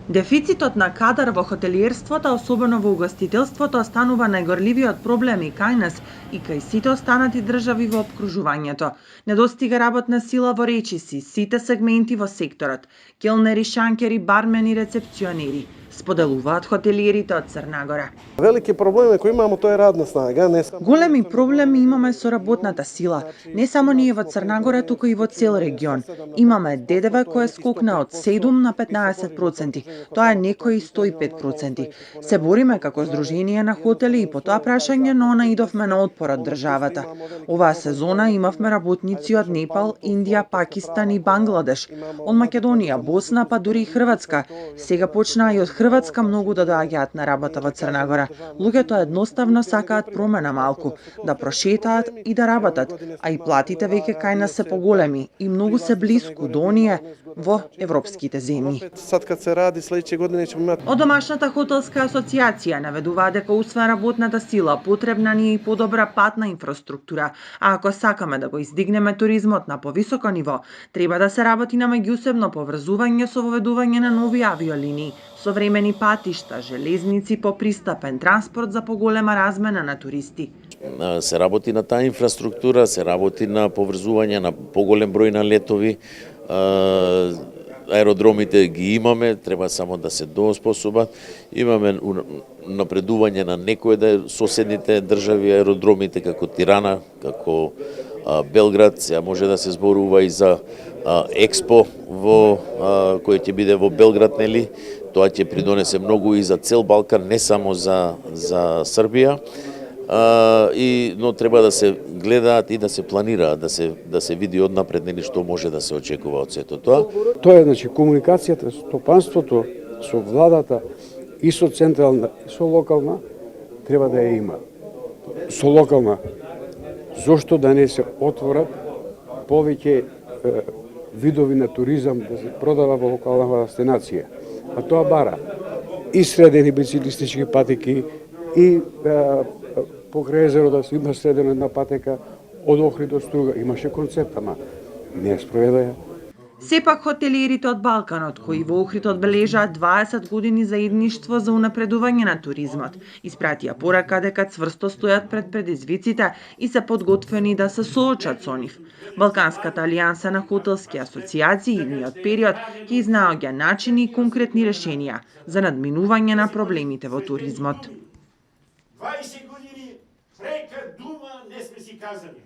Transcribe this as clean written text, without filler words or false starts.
Дефицитот на кадар во хотелиерството, особено во угостителството, останува најгорливиот проблем и кај нас и кај сите останати држави во опкружувањето. Недостига работна сила во речиси сите сегменти во секторот: келнери, шанкери, бармени, рецепционери, споделуваат хотелиерите од Црна Гора. Велики проблеми кои имамо тоа е радна снага, не само. Големи проблеми имаме со работната сила. Не само ние во Црна Гора, туку и во цел регион. Имаме ДДВ кој скокна од 7 на 15%. Тоа е некои 105%. Се бориме како Сдружение на хотели и по тоа прашање, но наидовме на отпор од државата. Оваа сезона имавме работници од Непал, Индија, Пакистан и Бангладеш, од Македонија, Босна, па дури и Хрватска. Сега почнаа и од Хрватска многу да доаѓаат на работа во Црна Гора. Луѓето едноставно сакаат промена малку, да прошетаат и да работат, а и платите веќе кај нас се поголеми и многу се блиску до оние во европските земји. Сад кад се ради следеće години ќе имаме. Од домашната хотелска асоциација наведуваа дека освен работната сила, потребна ни е и подобра патна инфраструктура, а ако сакаме да го издигнеме туризмот на повисоко ниво, треба да се работи на меѓусебно поврзување со воведување на нови авиолинии, современи патишта, железници, попристапен транспорт за поголема размена на туристи. Се работи на таа инфраструктура, се работи на поврзување на поголем број на летови. Аеродромите ги имаме, треба само да се дооспособат. Имаме напредување на некои соседните држави аеродромите, како Тирана, како Белград. Сега може да се зборува и за Експо кој ќе биде во Белград, нели? Тоа ќе придонесе многу и за цел Балкан, не само за Србија. Но треба да се гледаат и да се планираат, да се види однапред нели што може да се очекува од сето тоа. Тоа е значи комуникацијата со стопанството, со владата и со централна и со локална треба да ја има. Со локална зошто да не се отворат повеќе видови на туризам да се продава во локална дестинација. А тоа бара и средени бициклистички патеки и покрај езеро да се има средена една патека од Охрид до Струга. Имаше концепт, ама не спроведа. Сепак хотелиерите од Балканот, кои во Охрид одбележаат 20 години заедништво за унапредување на туризмот, испратија порака дека цврсто стојат пред предизвиците и се подготвени да се соочат со нив. Балканската алијанса на хотелски асоциации идниот период ќе изнаоѓа начини и конкретни решенија за надминување на проблемите во туризмот. 20 години прека дума не сме си казали.